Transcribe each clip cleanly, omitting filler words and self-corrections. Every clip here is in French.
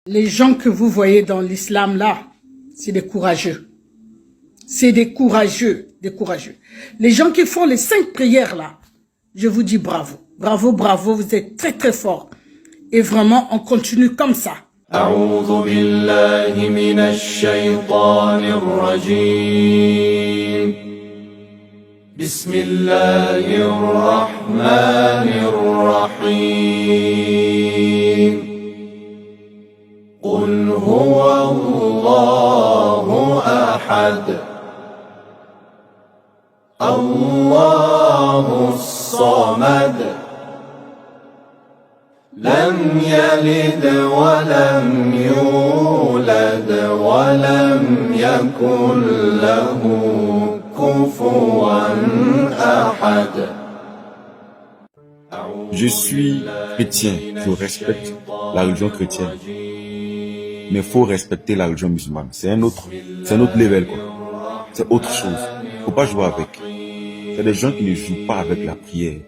Les gens que vous voyez dans l'islam là, c'est des courageux. C'est des courageux, des courageux. Les gens qui font les 5 prières là, je vous dis bravo. Bravo, bravo, vous êtes très très forts. Et vraiment, on continue comme ça. أعوذ بالله من الشيطان الرجيم بسم الله الرحمن الرحيم قل هو الله أحد الله الصمد لم يلد ولم يولد ولم يكن له كفوا أحد. Je suis chrétien, je respecte la religion chrétienne. Mais il faut respecter la religion musulmane. C'est un autre level, quoi. C'est autre chose. Faut pas jouer avec. C'est des gens qui ne jouent pas avec la prière.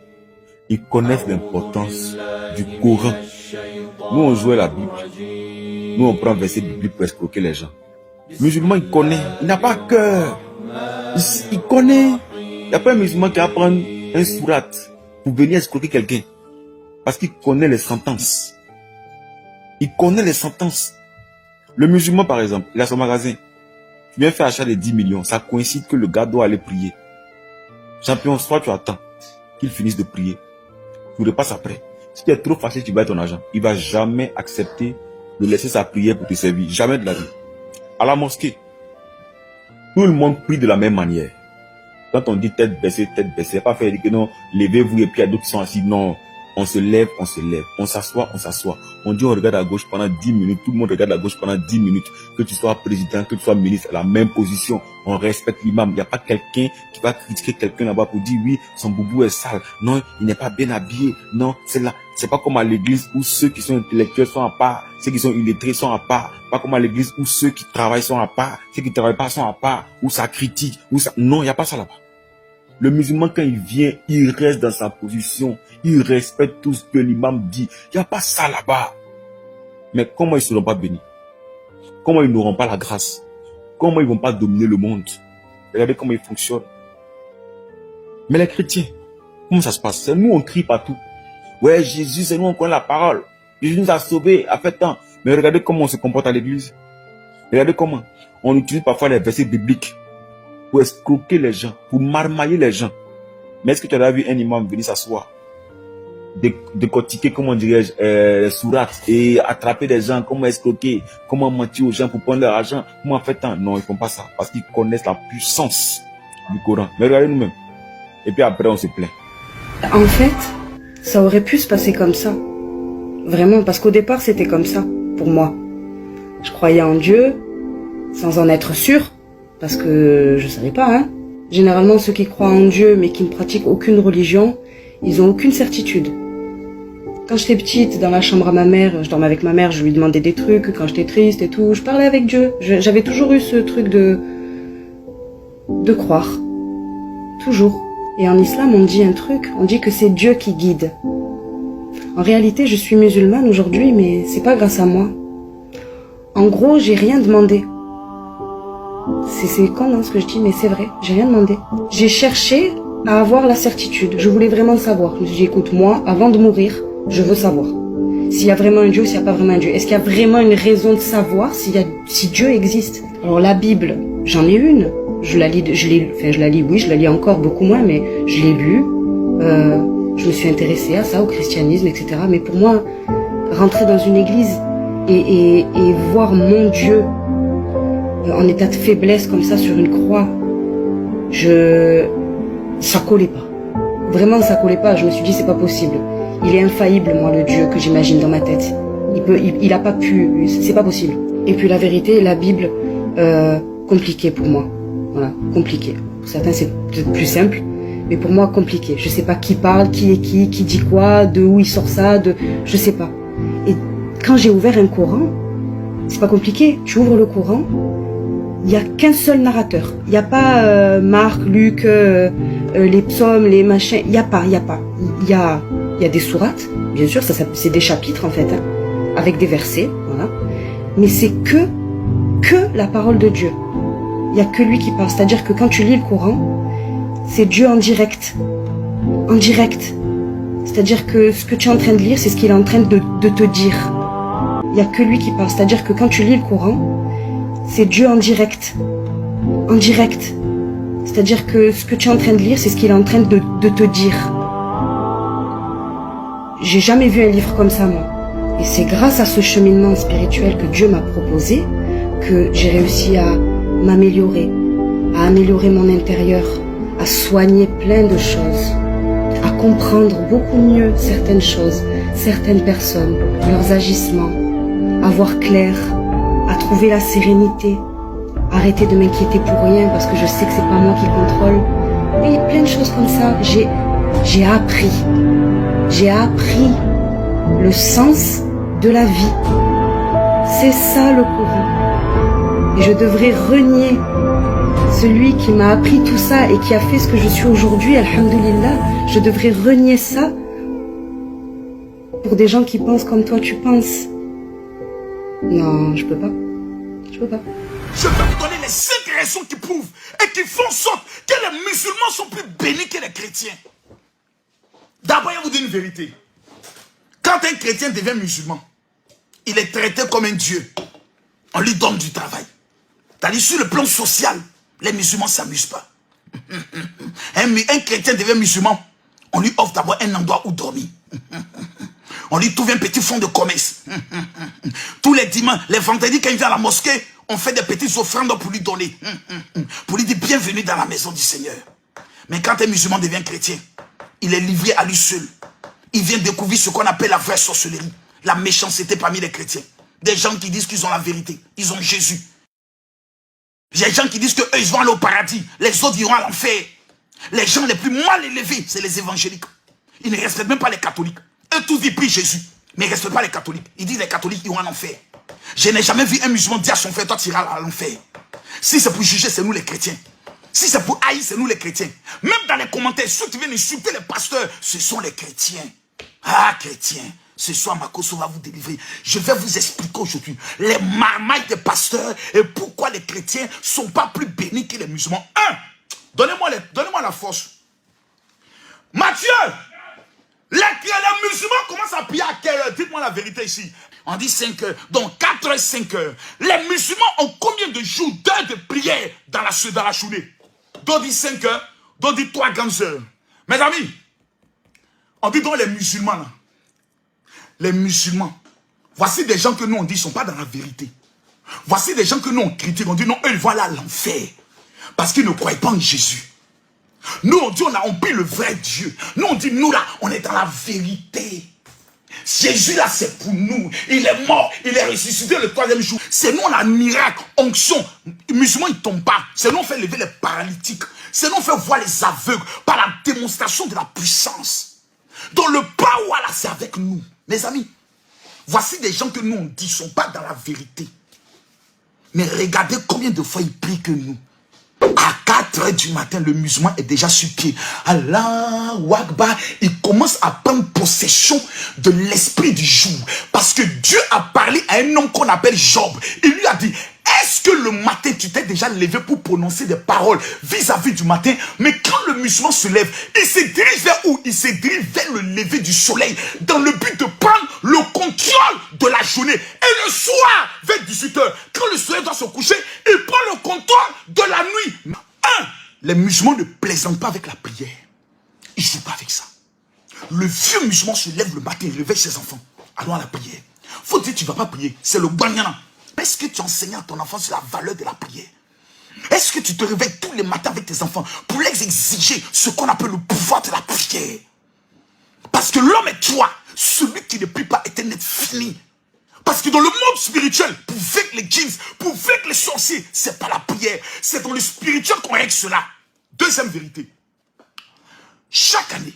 Ils connaissent l'importance du Coran. Nous, on jouait la Bible. Nous, on prend un verset biblique pour escroquer les gens. Le musulman, il connaît. Il n'a pas cœur. Il connaît. Il n'y a pas un musulman qui va prendre un surat pour venir escroquer quelqu'un. Parce qu'il connaît les sentences. Il connaît les sentences. Le musulman, par exemple, il a son magasin. Tu viens faire achat de 10 millions. Ça coïncide que le gars doit aller prier. Champion, soit tu attends qu'il finisse de prier. Tu repasses après. Si tu es trop fâché, tu vas ton argent. Il ne va jamais accepter de laisser sa prière pour te servir. Jamais de la vie. À la mosquée, tout le monde prie de la même manière. Quand on dit tête baissée, pas faire dire que non, levez-vous et puis il y a d'autres qui sont assis. Non, on se lève. On s'assoit. On dit on regarde à gauche pendant 10 minutes. Tout le monde regarde à gauche pendant 10 minutes. Que tu sois président, que tu sois ministre, à la même position. On respecte l'imam. Il n'y a pas quelqu'un qui va critiquer quelqu'un là-bas pour dire oui, son boubou est sale. Non, il n'est pas bien habillé. Non, c'est là. C'est pas comme à l'église où ceux qui sont intellectuels sont à part, ceux qui sont illettrés sont à part. Pas comme à l'église où ceux qui travaillent sont à part, ceux qui ne travaillent pas sont à part, où ça critique, où ça... Non, il n'y a pas ça là-bas. Le musulman, quand il vient, il reste dans sa position. Il respecte tout ce que l'imam dit. Il n'y a pas ça là-bas. Mais comment ils ne seront pas bénis? Comment ils n'auront pas la grâce? Comment ils ne vont pas dominer le monde? Regardez comment ils fonctionnent. Mais les chrétiens, comment ça se passe? C'est nous, on crie partout. Ouais, Jésus, c'est nous, on connaît la parole. Jésus nous a sauvés, a fait tant. Mais regardez comment on se comporte à l'église. Regardez comment on utilise parfois les versets bibliques pour escroquer les gens, pour marmailler les gens. Mais est-ce que tu as vu un imam venir s'asseoir, décortiquer, comment dirais-je, les sourates et attraper des gens, comment escroquer, comment mentir aux gens pour prendre leur argent, comment faire tant? Non, ils ne font pas ça parce qu'ils connaissent la puissance du Coran. Mais regardez nous-mêmes. Et puis après, on se plaint. En fait, ça aurait pu se passer comme ça. Vraiment, parce qu'au départ, c'était comme ça, pour moi. Je croyais en Dieu, sans en être sûr, parce que je savais pas, hein. Généralement, ceux qui croient en Dieu, mais qui ne pratiquent aucune religion, ils ont aucune certitude. Quand j'étais petite, dans la chambre à ma mère, je dormais avec ma mère, je lui demandais des trucs, quand j'étais triste et tout, je parlais avec Dieu. J'avais toujours eu ce truc de croire. Toujours. Et en islam, on dit un truc, on dit que c'est Dieu qui guide. En réalité, je suis musulmane aujourd'hui, mais c'est pas grâce à moi. En gros, j'ai rien demandé. C'est con, hein, ce que je dis, mais c'est vrai, j'ai rien demandé. J'ai cherché à avoir la certitude. Je voulais vraiment savoir. Je me suis dit, écoute, moi, avant de mourir, je veux savoir. S'il y a vraiment un Dieu ou s'il n'y a pas vraiment un Dieu. Est-ce qu'il y a vraiment une raison de savoir si Dieu existe? Alors la Bible, j'en ai une. Je la lis, oui, je la lis encore beaucoup moins, mais je l'ai lue. Je me suis intéressée à ça, au christianisme, etc. Mais pour moi, rentrer dans une église et voir mon Dieu en état de faiblesse comme ça sur une croix, ça collait pas. Vraiment, ça collait pas. Je me suis dit, c'est pas possible. Il est infaillible, moi, le Dieu que j'imagine dans ma tête. Il a pas pu, c'est pas possible. Et puis la vérité, la Bible, compliqué pour moi. Voilà, compliqué. Pour certains, c'est peut-être plus simple. Mais pour moi, compliqué. Je sais pas qui parle, qui est qui dit quoi, de où il sort ça, je sais pas. Et quand j'ai ouvert un Coran, c'est pas compliqué. Tu ouvres le Coran, il y a qu'un seul narrateur. Il y a pas Marc, Luc, les psaumes, les machins. Il y a pas. Il y a des sourates, bien sûr, ça c'est des chapitres en fait, hein, avec des versets, voilà. mais c'est que la parole de Dieu. Il n'y a que lui qui parle. C'est-à-dire que quand tu lis le Coran, c'est Dieu en direct. En direct. C'est-à-dire que ce que tu es en train de lire, c'est ce qu'il est en train de te dire. Il n'y a que lui qui parle. C'est-à-dire que quand tu lis le Coran, c'est Dieu en direct. En direct. C'est-à-dire que ce que tu es en train de lire, c'est ce qu'il est en train de te dire. J'ai jamais vu un livre comme ça, moi. Et c'est grâce à ce cheminement spirituel que Dieu m'a proposé que j'ai réussi à m'améliorer, à améliorer mon intérieur, à soigner plein de choses, à comprendre beaucoup mieux certaines choses, certaines personnes, leurs agissements, à voir clair, à trouver la sérénité, arrêter de m'inquiéter pour rien parce que je sais que c'est pas moi qui contrôle. Oui, plein de choses comme ça. J'ai appris le sens de la vie. C'est ça le Coran. Et je devrais renier celui qui m'a appris tout ça et qui a fait ce que je suis aujourd'hui, alhamdoulilah. Je devrais renier ça pour des gens qui pensent comme toi tu penses. Non, je peux pas. Je peux pas. Je vais vous donner les 5 raisons qui prouvent et qui font en sorte que les musulmans sont plus bénis que les chrétiens. D'abord, je vais vous dire une vérité. Quand un chrétien devient musulman, il est traité comme un dieu. On lui donne du travail. C'est-à-dire, sur le plan social, les musulmans ne s'amusent pas. Un chrétien devient musulman, on lui offre d'abord un endroit où dormir. On lui trouve un petit fonds de commerce. Tous les dimanches, les vendredis, quand il vient à la mosquée, on fait des petites offrandes pour lui donner. Pour lui dire bienvenue dans la maison du Seigneur. Mais quand un musulman devient chrétien, il est livré à lui seul. Il vient découvrir ce qu'on appelle la vraie sorcellerie. La méchanceté parmi les chrétiens. Des gens qui disent qu'ils ont la vérité. Ils ont Jésus. Il y a des gens qui disent qu'eux, ils vont aller au paradis. Les autres iront à l'enfer. Les gens les plus mal élevés, c'est les évangéliques. Ils ne respectent même pas les catholiques. Eux tous, ils prient Jésus. Mais ils ne respectent pas les catholiques. Ils disent les catholiques iront à l'enfer. Je n'ai jamais vu un musulman dire à son frère, toi tu iras à l'enfer. Si c'est pour juger, c'est nous les chrétiens. Si c'est pour haïr, c'est nous les chrétiens. Même dans les commentaires, ceux qui viennent insulter les pasteurs, ce sont les chrétiens. Ah, chrétiens, ce soir, Makosso va vous délivrer. Je vais vous expliquer aujourd'hui les marmailles des pasteurs et pourquoi les chrétiens ne sont pas plus bénis que les musulmans. Donnez-moi la force. Matthieu, les musulmans commencent à prier à quelle heure? Dites-moi la vérité ici. On dit 5 heures, donc 4 heures, 5 heures. Les musulmans ont combien de jours, d'heures de prière dans la journée? D'autres disent 5 heures, d'autres disent 3 grandes heures. Mes amis, on dit donc les musulmans là. Les musulmans, voici des gens que nous on dit ne sont pas dans la vérité. Voici des gens que nous on critique, on dit non, eux ils vont aller à l'enfer. Parce qu'ils ne croient pas en Jésus. Nous on dit on prie le vrai Dieu. Nous on dit nous là, on est dans la vérité. Jésus là c'est pour nous. Il est mort, il est ressuscité le 3e jour. C'est nous on a un miracle, onction. Les musulmans ils ne tombent pas. C'est nous on fait lever les paralytiques. C'est nous on fait voir les aveugles par la démonstration de la puissance. Donc le power là c'est avec nous. Mes amis, voici des gens que nous on dit ne sont pas dans la vérité. Mais regardez combien de fois ils prient que nous. À 4 heures du matin, le musulman est déjà sur pied. Allahu Akbar, il commence à prendre possession de l'esprit du jour. Parce que Dieu a parlé à un homme qu'on appelle Job. Il lui a dit, est-ce que le matin, tu t'es déjà levé pour prononcer des paroles vis-à-vis du matin? Mais quand le musulman se lève, il se dirige vers où? Il se dirige vers le lever du soleil, dans le but de prendre le contrôle de la journée. Et le soir, vers 18 h, quand le soleil doit se coucher, il prend le contrôle de la nuit. Les musulmans ne plaisantent pas avec la prière. Ils ne jouent pas avec ça. Le vieux musulman se lève le matin, il réveille ses enfants. Allons à la prière. Faut dire, tu ne vas pas prier. C'est le bagnana. Est-ce que tu enseignes à ton enfant sur la valeur de la prière? Est-ce que tu te réveilles tous les matins avec tes enfants pour les exiger ce qu'on appelle le pouvoir de la prière? Parce que l'homme est toi. Celui qui ne prie pas est un être fini. Parce que dans le monde spirituel, pour vaincre les djinns, pour vaincre les sorciers, c'est pas la prière. C'est dans le spirituel qu'on règle cela. Deuxième vérité. Chaque année,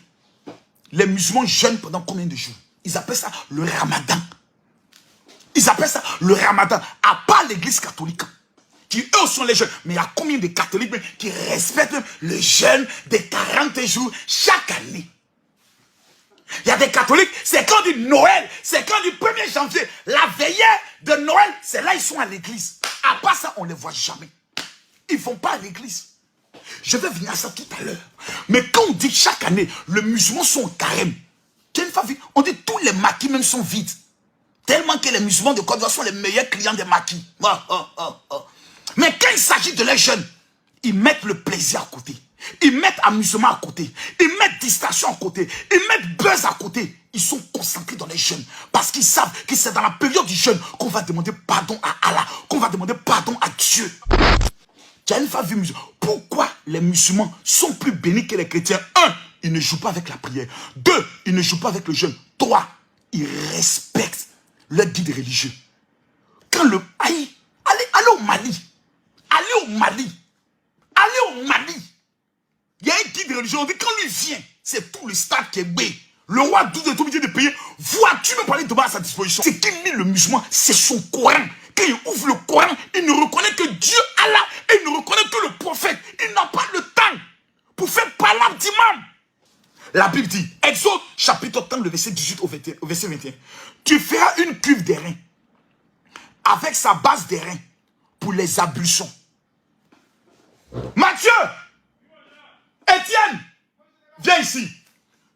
les musulmans jeûnent pendant combien de jours? Ils appellent ça le ramadan. Ils appellent ça le ramadan. À part l'église catholique, qui eux sont les jeunes. Mais il y a combien de catholiques qui respectent le jeûne des 40 jours chaque année? Il y a des catholiques, c'est quand on dit Noël, c'est quand on dit 1er janvier. La veillée de Noël, c'est là ils sont à l'église. À part ça, on ne les voit jamais. Ils ne vont pas à l'église. Je vais venir à ça tout à l'heure. Mais quand on dit chaque année, les musulmans sont au carême, tu as une fois vu, on dit tous les maquis même sont vides. Tellement que les musulmans de Côte d'Ivoire sont les meilleurs clients des maquis. Mais quand il s'agit de les jeunes, ils mettent le plaisir à côté. Ils mettent amusement à côté. Ils mettent distraction à côté. Ils mettent buzz à côté. Ils sont concentrés dans les jeûnes. Parce qu'ils savent que c'est dans la période du jeûne qu'on va demander pardon à Allah. Qu'on va demander pardon à Dieu. Tu as une fois vu musulman. Pourquoi les musulmans sont plus bénis que les chrétiens? 1, ils ne jouent pas avec la prière. 2, ils ne jouent pas avec le jeûne. 3, ils respectent leur guide religieux. Quand le... Allez au Mali. Allez au Mali. Allez au Mali. Il y a un guide religieux, on dit quand lui vient, c'est tout le stade qui est bé. Le roi doute de tout obligé de payer. Vois-tu me parler de bas à sa disposition? C'est qu'il lit le musulman, c'est son Coran. Quand il ouvre le Coran, il ne reconnaît que Dieu, Allah, et il ne reconnaît que le prophète. Il n'a pas le temps pour faire palabre d'imam. La Bible dit, Exode chapitre 30, le verset 18 au verset 21. Tu feras une cuve d'airain avec sa base d'airain pour les ablutions. Matthieu, Étienne, viens ici.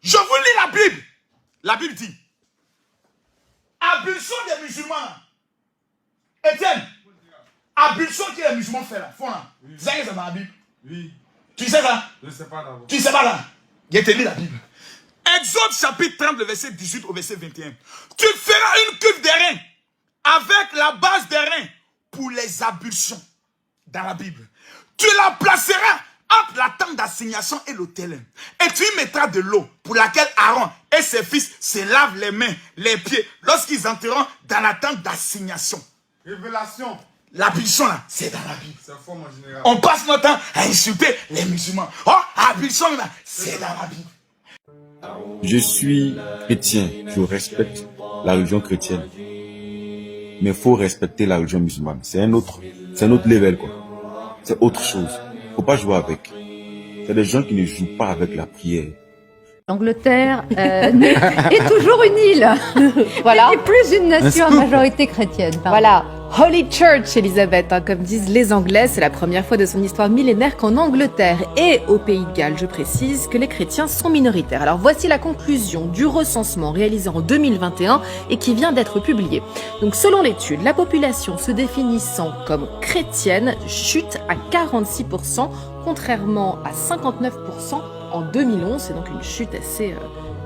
Je vous lis la Bible. La Bible dit, ablution des musulmans. Étienne, ablution que les musulmans font là. Oui. Tu sais que c'est dans la Bible? Oui. Tu sais ça? Je ne sais pas d'abord. Tu ne sais pas là? Je te lis la Bible. Exode chapitre 30, le verset 18 au verset 21. Tu feras une cuve d'airain avec la base d'airain pour les ablutions. Dans la Bible. Tu la placeras entre la tente d'assignation et l'autel. Et tu y mettras de l'eau pour laquelle Aaron et ses fils se lavent les mains, les pieds, lorsqu'ils entreront dans la tente d'assignation. Révélation. L'ablution là, c'est dans la Bible. C'est fort, mon général. On passe notre temps à insulter les musulmans. Oh, l'ablution là, c'est dans la Bible. Je suis chrétien, je respecte la religion chrétienne. Mais il faut respecter la religion musulmane. C'est un autre level quoi. C'est autre chose. Faut pas jouer avec. C'est des gens qui ne jouent pas avec la prière. L'Angleterre est toujours une île. Voilà. Et plus une nation à majorité chrétienne. Pardon. Voilà. Holy Church, Elisabeth, hein, comme disent les Anglais, c'est la première fois de son histoire millénaire qu'en Angleterre et au Pays de Galles, je précise, que les chrétiens sont minoritaires. Alors voici la conclusion du recensement réalisé en 2021 et qui vient d'être publié. Donc selon l'étude, la population se définissant comme chrétienne chute à 46%, contrairement à 59% en 2011. C'est donc une chute assez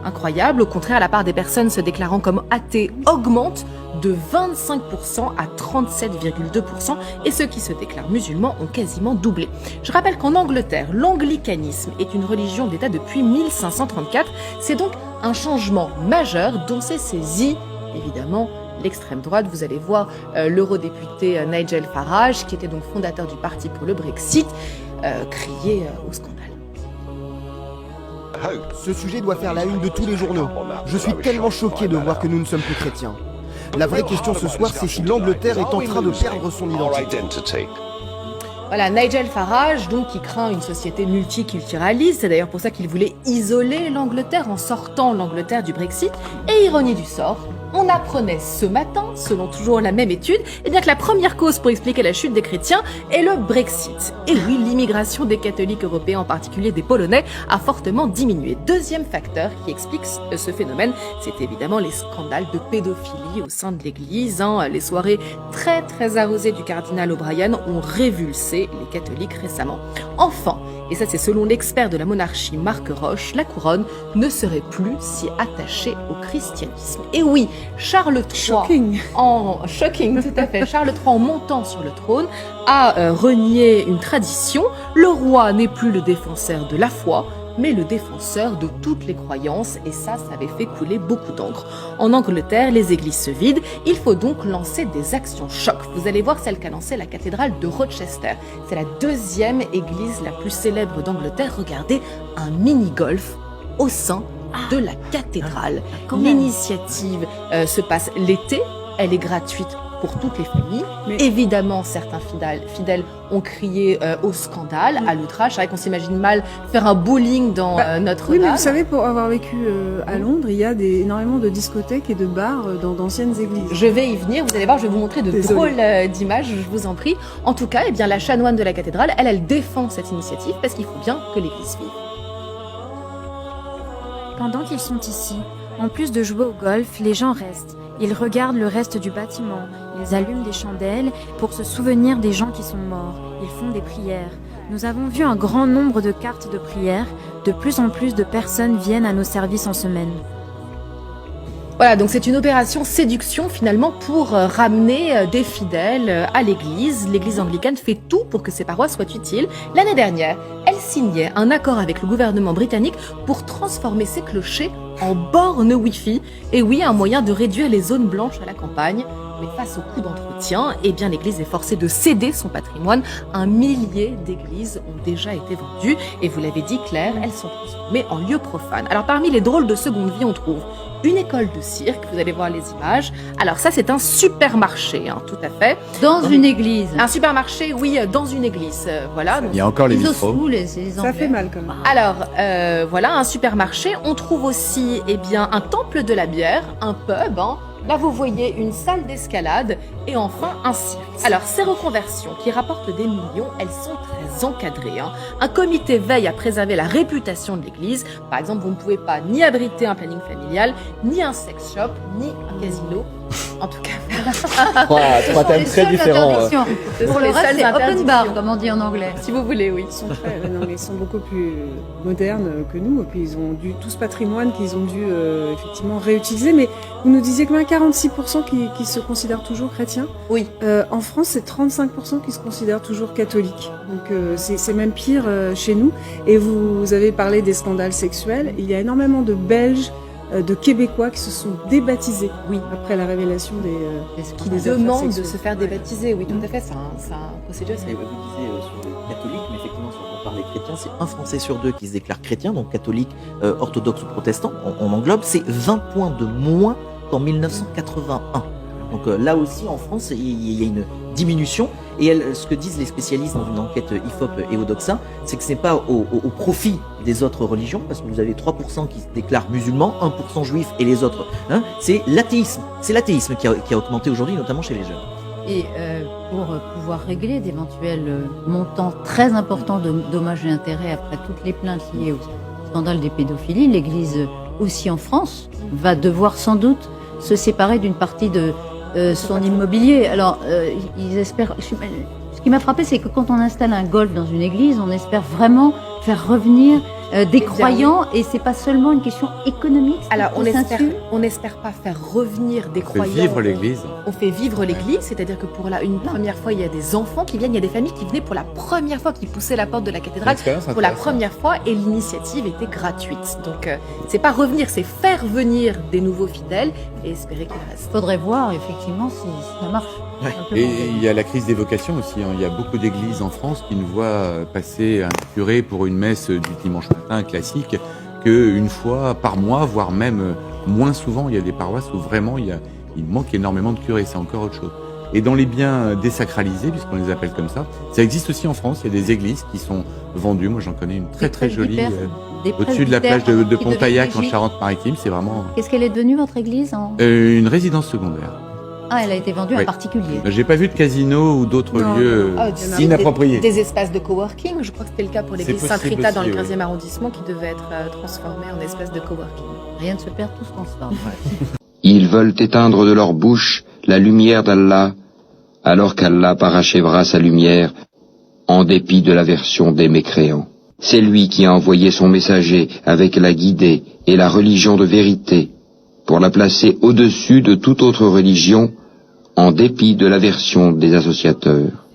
incroyable. Au contraire, la part des personnes se déclarant comme athées augmente de 25% à 37,2% et ceux qui se déclarent musulmans ont quasiment doublé. Je rappelle qu'en Angleterre, l'anglicanisme est une religion d'État depuis 1534. C'est donc un changement majeur dont s'est saisi, évidemment, l'extrême droite. Vous allez voir l'eurodéputé Nigel Farage, qui était donc fondateur du parti pour le Brexit, crier au scandale. Ce sujet doit faire la une de tous les journaux. Je suis tellement choqué de voir que nous ne sommes plus chrétiens. La vraie question ce soir, c'est si l'Angleterre est en train de perdre son identité. Voilà, Nigel Farage, donc, qui craint une société multiculturaliste. C'est d'ailleurs pour ça qu'il voulait isoler l'Angleterre en sortant l'Angleterre du Brexit. Et ironie du sort, on apprenait ce matin, selon toujours la même étude, eh bien que la première cause pour expliquer la chute des chrétiens est le Brexit. Et oui, l'immigration des catholiques européens, en particulier des Polonais, a fortement diminué. Deuxième facteur qui explique ce phénomène, c'est évidemment les scandales de pédophilie au sein de l'Église. Les soirées très très arrosées du cardinal O'Brien ont révulsé les catholiques récemment. Enfin, et ça c'est selon l'expert de la monarchie Marc Roche, la couronne ne serait plus si attachée au christianisme. Et oui, Charles III, shocking, tout à fait. Charles III, en montant sur le trône, a renié une tradition. Le roi n'est plus le défenseur de la foi, mais le défenseur de toutes les croyances, et ça avait fait couler beaucoup d'encre. En Angleterre, les églises se vident, il faut donc lancer des actions choc. Vous allez voir celle qu'a lancée la cathédrale de Rochester. C'est la deuxième église la plus célèbre d'Angleterre. Regardez, un mini-golf au sein de la cathédrale. L'initiative se passe l'été, elle est gratuite pour toutes les familles. Mais- Évidemment, certains fidèles ont crié au scandale, à l'outrage. C'est vrai qu'on s'imagine mal faire un bowling dans Notre-Dame. Oui, mais vous savez, pour avoir vécu à Londres, il y a énormément de discothèques et de bars dans d'anciennes églises. Je vais y venir, vous allez voir, je vais vous montrer de Désolée. drôles d'images, je vous en prie. En tout cas, eh bien, la chanoine de la cathédrale, elle défend cette initiative parce qu'il faut bien que l'Église vive. Pendant qu'ils sont ici, en plus de jouer au golf, les gens restent. Ils regardent le reste du bâtiment. Ils allument des chandelles pour se souvenir des gens qui sont morts. Ils font des prières. Nous avons vu un grand nombre de cartes de prière. De plus en plus de personnes viennent à nos services en semaine. Voilà, donc c'est une opération séduction finalement pour ramener des fidèles à l'église. L'église anglicane fait tout pour que ses paroisses soient utiles. L'année dernière, elle signait un accord avec le gouvernement britannique pour transformer ses clochers en bornes Wi-Fi. Et oui, un moyen de réduire les zones blanches à la campagne. Mais face au coût d'entretien, eh bien l'église est forcée de céder son patrimoine. 1 millier d'églises ont déjà été vendues. Et vous l'avez dit Claire, elles sont transformées en lieux profanes. Alors parmi les drôles de seconde vie, on trouve une école de cirque, vous allez voir les images. Alors ça, c'est un supermarché, hein, tout à fait. Dans une église. Un supermarché, oui, dans une église. Voilà. Donc, Il y a encore les Les vitraux. Oscous, les Ça Anglais. fait mal quand même. alors, voilà, un supermarché. On trouve aussi, eh bien, un temple de la bière, un pub, hein. Là, vous voyez une salle d'escalade et enfin un cirque. Alors, ces reconversions qui rapportent des millions, elles sont très encadrées, hein. Un comité veille à préserver la réputation de l'église. Par exemple, vous ne pouvez pas ni abriter un planning familial, ni un sex shop, ni un casino. En tout cas, Trois thèmes très différents. ce Pour sont le les reste, seules c'est open interdictions. bar, comme on dit en anglais. Si vous voulez, oui. Ils sont non, mais ils sont beaucoup plus modernes que nous. Et puis ils ont tout ce patrimoine qu'ils ont dû effectivement réutiliser. Mais vous nous disiez que même 46% qui se considèrent toujours chrétiens. Oui. En France, c'est 35% qui se considèrent toujours catholiques. Donc c'est même pire chez nous. Et vous avez parlé des scandales sexuels. Il y a énormément de Belges, de Québécois qui se sont débaptisés après la révélation Qui des affaires demandent de sexuelles. se faire débaptiser, oui, tout à fait. C'est un procédure. Vous disiez sur les catholiques, mais effectivement, si on compare les chrétiens, c'est un Français sur deux qui se déclare chrétien, donc catholique, orthodoxe ou protestant, on englobe, c'est 20 points de moins qu'en 1981. Donc là aussi, en France, il y a une diminution. Et ce que disent les spécialistes dans une enquête IFOP et Odoxa, c'est que ce n'est pas au profit des autres religions, parce que vous avez 3% qui se déclarent musulmans, 1% juifs et les autres. Hein, c'est l'athéisme. C'est l'athéisme qui a augmenté aujourd'hui, notamment chez les jeunes. Et pour pouvoir régler d'éventuels montants très importants de dommages et intérêts après toutes les plaintes liées au scandale des pédophilies, l'Église aussi en France va devoir sans doute se séparer d'une partie de son immobilier. Alors, ils espèrent. Ce qui m'a frappé, c'est que quand on installe un golf dans une église, on espère vraiment faire revenir des croyants, et c'est pas seulement une question économique. Alors, au sensu. on n'espère pas faire revenir des On fait croyants. vivre l'église. On fait vivre l'église, c'est-à-dire que pour une première fois, il y a des enfants qui viennent, il y a des familles qui venaient pour la première fois, qui poussaient la porte de la cathédrale pour la première fois, et l'initiative était gratuite. Donc, c'est pas revenir, c'est faire venir des nouveaux fidèles et espérer qu'ils restent. Faudrait voir effectivement si ça marche. Et il y a la crise des vocations aussi. Hein. Il y a beaucoup d'églises en France qui ne voient passer un curé pour une messe du dimanche matin classique qu'une fois par mois, voire même moins souvent. Il y a des paroisses où vraiment il manque énormément de curés. C'est encore autre chose. Et dans les biens désacralisés, puisqu'on les appelle comme ça existe aussi en France. Il y a des églises qui sont vendues. Moi, j'en connais une très jolie au-dessus de la plage de Pontaillac en Charente-Maritime. C'est vraiment. Qu'est-ce qu'elle est devenue, votre église Une résidence secondaire. Ah, elle a été vendue à Oui. un particulier. J'ai pas vu de casino ou d'autres lieux Si, inappropriés. Des espaces de coworking, je crois que c'était le cas pour l'église C'est possible Sainte-Rita dans le aussi, 15e arrondissement, qui devait être transformé en espace de coworking. Rien ne se perd, tout se transforme. Ils veulent éteindre de leur bouche la lumière d'Allah, alors qu'Allah parachèvera sa lumière en dépit de l'aversion des mécréants. C'est lui qui a envoyé son messager avec la guidée et la religion de vérité pour la placer au-dessus de toute autre religion en dépit de l'aversion des associateurs.